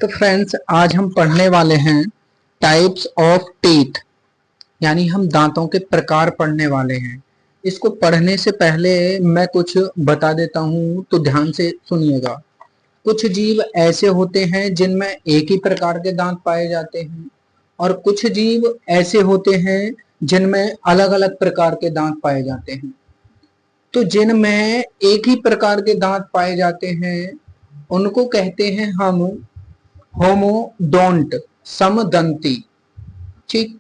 तो फ्रेंड्स, आज हम पढ़ने वाले हैं टाइप्स ऑफ टीथ, यानी हम दांतों के प्रकार पढ़ने वाले हैं। इसको पढ़ने से पहले मैं कुछ बता देता हूं, तो ध्यान से सुनिएगा। कुछ जीव ऐसे होते हैं जिनमें एक ही प्रकार के दांत पाए जाते हैं, और कुछ जीव ऐसे होते हैं जिनमें अलग अलग प्रकार के दांत पाए जाते हैं। तो जिनमें एक ही प्रकार के दांत पाए जाते हैं उनको कहते हैं हम होमोडोंट, समदंती। ठीक।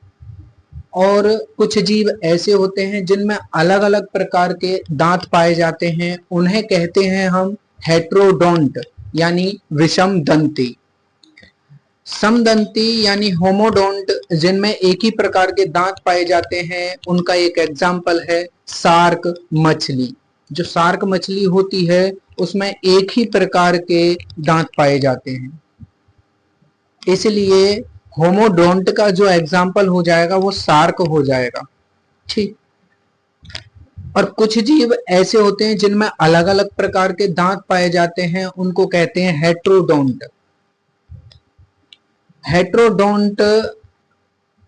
और कुछ जीव ऐसे होते हैं जिनमें अलग अलग प्रकार के दांत पाए जाते हैं, उन्हें कहते हैं हम हेट्रोडोंट, यानी विषम दंती। समदंती यानी होमोडोंट जिनमें एक ही प्रकार के दांत पाए जाते हैं, उनका एक एग्जाम्पल है शार्क मछली। जो शार्क मछली होती है उसमें एक ही प्रकार के दांत पाए जाते हैं, इसलिए होमोडोंट का जो एग्जाम्पल हो जाएगा वो शार्क हो जाएगा। ठीक। और कुछ जीव ऐसे होते हैं जिनमें अलग अलग प्रकार के दांत पाए जाते हैं, उनको कहते हैं हेट्रोडोंट। हेट्रोडोंट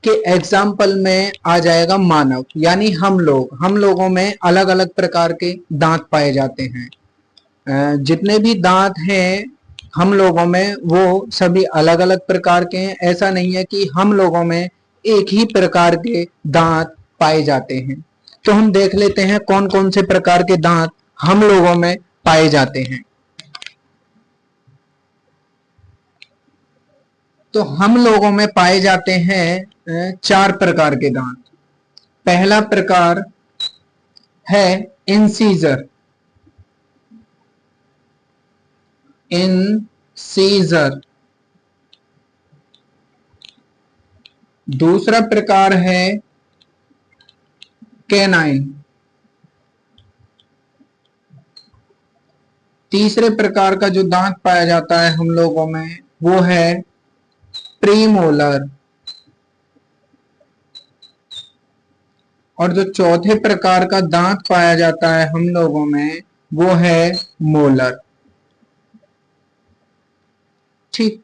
के एग्जाम्पल में आ जाएगा मानव, यानी हम लोगों में अलग अलग प्रकार के दांत पाए जाते हैं। जितने भी दांत हैं हम लोगों में वो सभी अलग अलग प्रकार के हैं। ऐसा नहीं है कि हम लोगों में एक ही प्रकार के दांत पाए जाते हैं। तो हम देख लेते हैं कौन कौन से प्रकार के दांत हम लोगों में पाए जाते हैं। तो हम लोगों में पाए जाते हैं 4 प्रकार के दांत। पहला प्रकार है इंसीजर। इंसीजर। दूसरा प्रकार है कैनाइन। तीसरे प्रकार का जो दांत पाया जाता है हम लोगों में वो है प्रीमोलर। और जो चौथे प्रकार का दांत पाया जाता है हम लोगों में वो है मोलर। ठीक।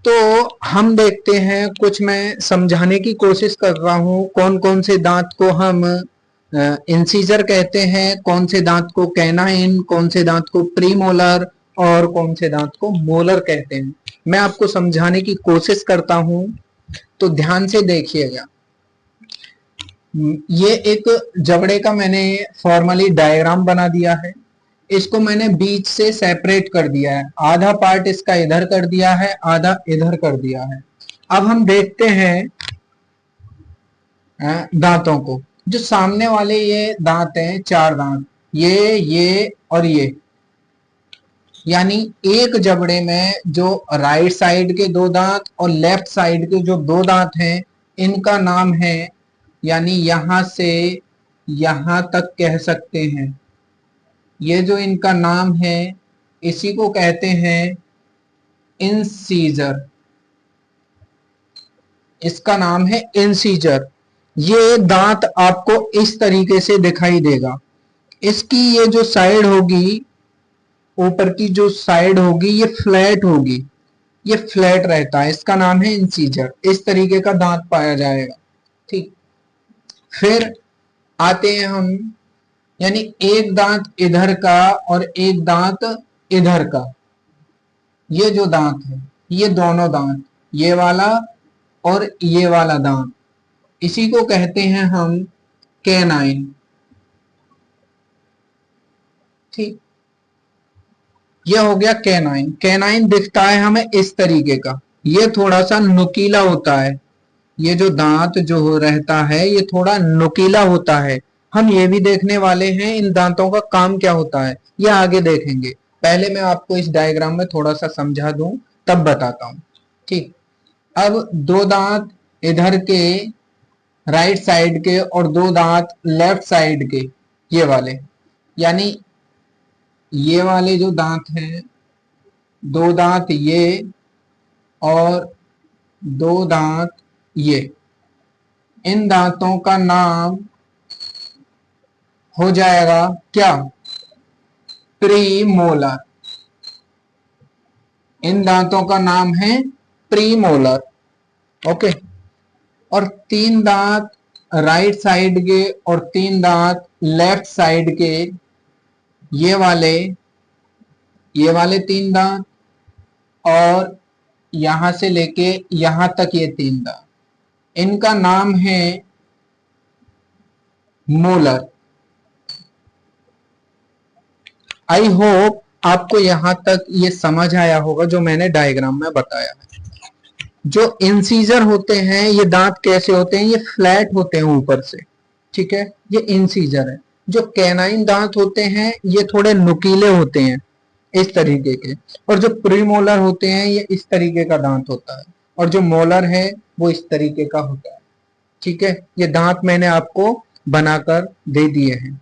तो हम देखते हैं, कुछ मैं समझाने की कोशिश कर रहा हूं कौन कौन से दांत को हम इंसीजर कहते हैं, कौन से दांत को कैनाइन, कौन से दांत को प्रीमोलर और कौन से दांत को मोलर कहते हैं। मैं आपको समझाने की कोशिश करता हूं, तो ध्यान से देखिएगा। ये एक जबड़े का मैंने फॉर्मली डायग्राम बना दिया है। इसको मैंने बीच से सेपरेट कर दिया है, आधा पार्ट इसका इधर कर दिया है, आधा इधर कर दिया है। अब हम देखते हैं दांतों को। जो सामने वाले ये दांत हैं, 4 दांत, ये और ये, यानी एक जबड़े में जो राइट साइड के 2 दांत और लेफ्ट साइड के जो 2 दांत हैं, इनका नाम है, यानी यहां से यहां तक कह सकते हैं, ये जो इनका नाम है इसी को कहते हैं इंसीजर। इसका नाम है इंसीजर। ये दांत आपको इस तरीके से दिखाई देगा। इसकी ये जो साइड होगी, ऊपर की जो साइड होगी ये फ्लैट होगी, ये फ्लैट रहता है, इसका नाम है इंसीजर। इस तरीके का दांत पाया जाएगा। ठीक। फिर आते हैं हम, यानी एक दांत इधर का और एक दांत इधर का। ये जो दांत है, ये दोनों दांत, ये वाला और ये वाला दांत, इसी को कहते हैं हम कैनाइन। ठीक। ये हो गया कैनाइन। कैनाइन दिखता है हमें इस तरीके का, ये थोड़ा सा नुकीला होता है। ये जो दांत जो रहता है ये थोड़ा नुकीला होता है। हम ये भी देखने वाले हैं इन दांतों का काम क्या होता है, ये आगे देखेंगे। पहले मैं आपको इस डायग्राम में थोड़ा सा समझा दूं, तब बताता हूं। ठीक। अब 2 दांत इधर के राइट साइड के और 2 दांत लेफ्ट साइड के, ये वाले, यानी ये वाले जो दांत हैं, 2 दांत ये और 2 दांत ये, इन दांतों का नाम हो जाएगा क्या? प्रीमोलर। इन दांतों का नाम है प्रीमोलर। ओके, और 3 दांत राइट साइड के और 3 दांत लेफ्ट साइड के, ये वाले 3 दांत, और यहां से लेके यहां तक ये 3 दांत, इनका नाम है मोलर। आई होप आपको यहां तक ये समझ आया होगा जो मैंने डायग्राम में बताया है। जो इंसीजर होते हैं, ये दांत कैसे होते हैं, ये फ्लैट होते हैं ऊपर से, ठीक है, ये इंसीजर है। जो कैनाइन दांत होते हैं ये थोड़े नुकीले होते हैं इस तरीके के, और जो प्रीमोलर होते हैं ये इस तरीके का दांत होता है, और जो मोलर है वो इस तरीके का होता है। ठीक है, ये दांत मैंने आपको बनाकर दे दिए हैं।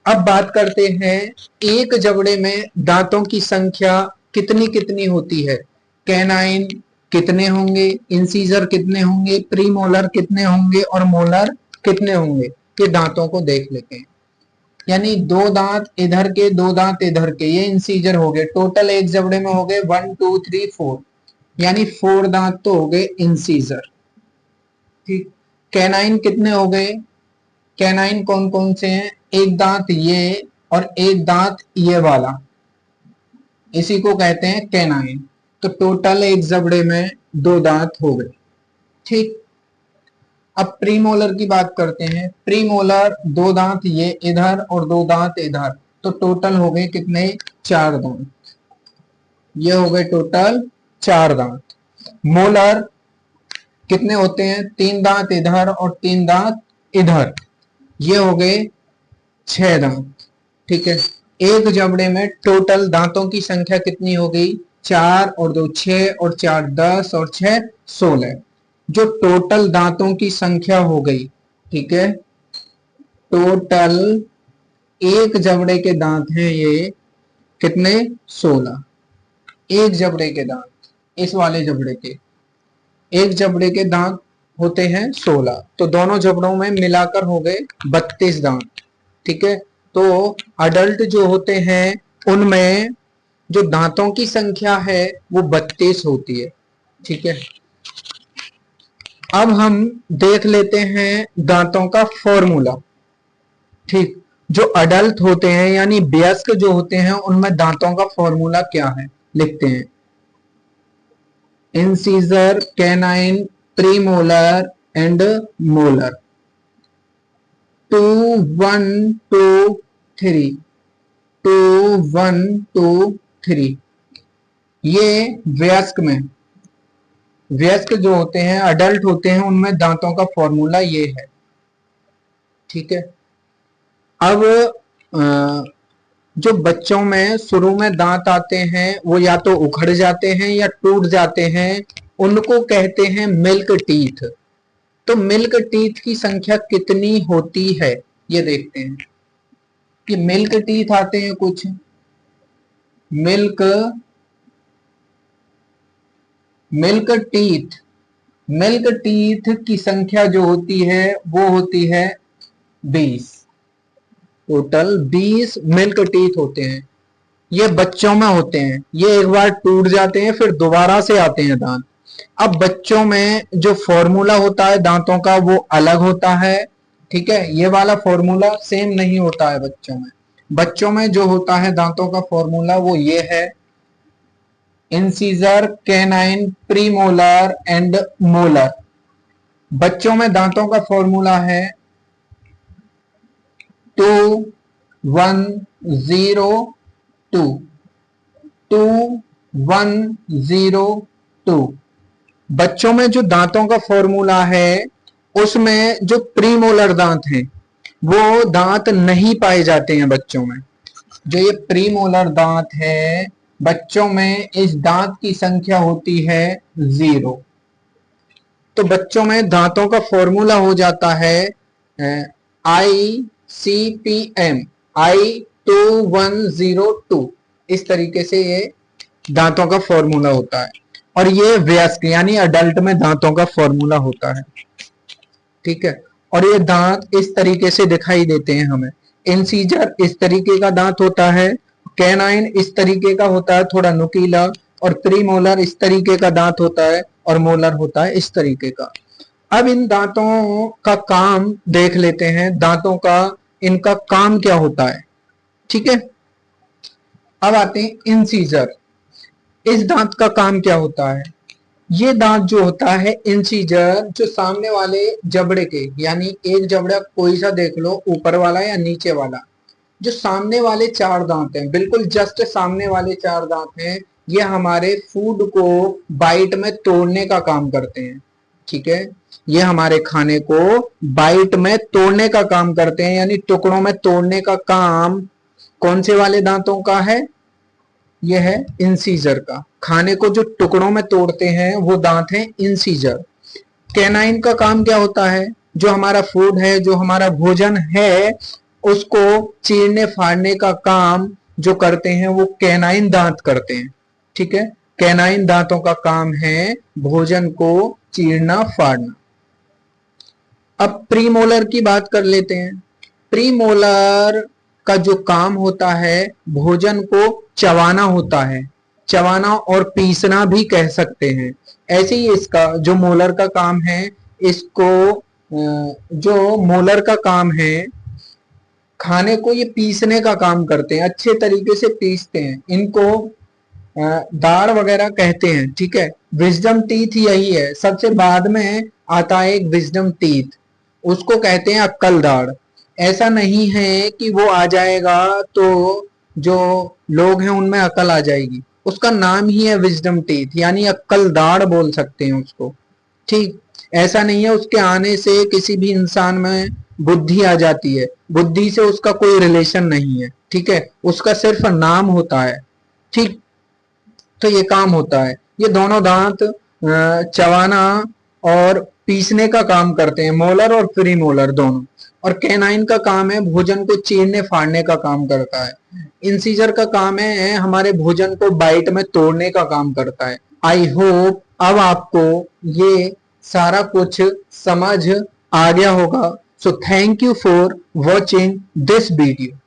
अब बात करते हैं एक जबड़े में दांतों की संख्या कितनी कितनी होती है। कैनाइन कितने होंगे, इंसीजर कितने होंगे, प्रीमोलर कितने होंगे और मोलर कितने होंगे, ये दांतों को देख लेते हैं। यानी 2 दांत इधर के, 2 दांत इधर के, ये इंसीजर हो गए। टोटल एक जबड़े में हो गए 1 2 3 4, यानी 4 दांत तो हो गए इंसीजर। ठीक, कैनाइन कितने हो गए, कैनाइन कौन कौन से हैं, एक दांत ये और एक दांत ये वाला, इसी को कहते हैं कैनाइन। तो टोटल एक जबड़े में 2 दांत हो गए। ठीक, अब प्रीमोलर की बात करते हैं। प्रीमोलर 2 दांत ये इधर और 2 दांत इधर, तो टोटल हो गए कितने, 4 दांत। ये हो गए टोटल 4 दांत। मोलर कितने होते हैं, 3 दांत इधर और 3 दांत इधर, ये हो गए 6 दांत। ठीक है, एक जबड़े में टोटल दांतों की संख्या कितनी हो गई, 4 और 2 6 और 4 10 और 6 16। जो टोटल दांतों की संख्या हो गई, ठीक है, टोटल एक जबड़े के दांत हैं ये कितने, 16। एक जबड़े के दांत, इस वाले जबड़े के एक जबड़े के दांत होते हैं 16, तो दोनों जबड़ों में मिलाकर हो गए 32 दांत। ठीक है, तो अडल्ट जो होते हैं उनमें जो दांतों की संख्या है वो 32 होती है। ठीक है, अब हम देख लेते हैं दांतों का फॉर्मूला। ठीक, जो अडल्ट होते हैं यानी वयस्क जो होते हैं उनमें दांतों का फॉर्मूला क्या है, लिखते हैं। Incisor, canine, premolar and molar. 2 1 2 3, 2 1 2 3। ये वयस्क में, वयस्क जो होते हैं, अडल्ट होते हैं, उनमें दांतों का फॉर्मूला ये है। ठीक है, अब जो बच्चों में शुरू में दांत आते हैं वो या तो उखड़ जाते हैं या टूट जाते हैं, उनको कहते हैं मिल्क टीथ। तो मिल्क टीथ की संख्या कितनी होती है ये देखते हैं। ये मिल्क टीथ आते हैं कुछ, मिल्क टीथ, मिल्क टीथ की संख्या जो होती है वो होती है 20। टोटल 20 मिल्क टीथ होते हैं। ये बच्चों में होते हैं, ये एक बार टूट जाते हैं फिर दोबारा से आते हैं दांत। अब बच्चों में जो फॉर्मूला होता है दांतों का वो अलग होता है। ठीक है, ये वाला फॉर्मूला सेम नहीं होता है बच्चों में। बच्चों में जो होता है दांतों का फॉर्मूला वो ये है, incisor, canine, premolar and molar. बच्चों में दांतों का फॉर्मूला है 2 1 0 2, 2 1 0 2। बच्चों में जो दांतों का फॉर्मूला है उसमें जो प्रीमोलर दांत हैं वो दांत नहीं पाए जाते हैं बच्चों में। जो ये प्रीमोलर दांत है बच्चों में, इस दांत की संख्या होती है 0। तो बच्चों में दांतों का फॉर्मूला हो जाता है ICPM, I2102। इस तरीके से ये दांतों का फॉर्मूला होता है, और ये वयस्क यानी अडल्ट में दांतों का फॉर्मूला होता है। ठीक है, और ये दांत इस तरीके से दिखाई देते हैं हमें। इंसीजर इस तरीके का दांत होता है, कैनाइन इस तरीके का होता है थोड़ा नुकीला, और प्रीमोलर इस तरीके का दांत होता है और मोलर होता है इस तरीके का। अब इन दांतों का काम देख लेते हैं, दांतों का इनका काम क्या होता है। ठीक है, अब आते हैं इंसीजर। इस दांत का काम क्या होता है। ये दांत जो होता है इंसीजर, जो सामने वाले जबड़े के, यानी एक जबड़ा कोई सा देख लो, ऊपर वाला या नीचे वाला, जो सामने वाले चार दांत हैं, बिल्कुल जस्ट सामने वाले चार दांत हैं, ये हमारे फूड को बाइट में तोड़ने का काम करते हैं। ठीक है, ये हमारे खाने को बाइट में तोड़ने का काम करते हैं, यानी टुकड़ों में तोड़ने का काम कौन से वाले दांतों का है, यह है इंसीजर का। खाने को जो टुकड़ों में तोड़ते हैं वो दांत हैं इंसीजर। कैनाइन का काम क्या होता है, जो हमारा फूड है, जो हमारा भोजन है, उसको चीरने फाड़ने का काम जो करते हैं वो कैनाइन दांत करते हैं। ठीक है, कैनाइन दांतों का काम है भोजन को चीरना फाड़ना। अब प्रीमोलर की बात कर लेते हैं। प्रीमोलर का जो काम होता है भोजन को चबाना होता है, चबाना और पीसना भी कह सकते हैं। ऐसे ही इसका जो मोलर का काम है, इसको जो मोलर का काम है, खाने को ये पीसने का काम करते हैं, अच्छे तरीके से पीसते हैं। इनको दाढ़ वगैरह कहते हैं। ठीक है, विजडम टीथ यही है, सबसे बाद में आता है एक विजडम टीथ, उसको कहते हैं अक्कल दाढ़। ऐसा नहीं है कि वो आ जाएगा तो जो लोग हैं उनमें अकल आ जाएगी, उसका नाम ही है विजडम टीथ, यानी अक्कल दाढ़ बोल सकते हैं उसको। ठीक, ऐसा नहीं है उसके आने से किसी भी इंसान में बुद्धि आ जाती है, बुद्धि से उसका कोई रिलेशन नहीं है। ठीक है, उसका सिर्फ नाम होता है। ठीक, तो ये काम होता है। ये दोनों दांत चबाना और पीसने का काम करते हैं, मोलर और प्रीमोलर दोनों। और कैनाइन का काम है भोजन को चीरने फाड़ने का काम करता है। इंसीजर का काम है हमारे भोजन को बाइट में तोड़ने का काम करता है। आई होप अब आपको ये सारा कुछ समझ आ गया होगा। So thank you for watching this video.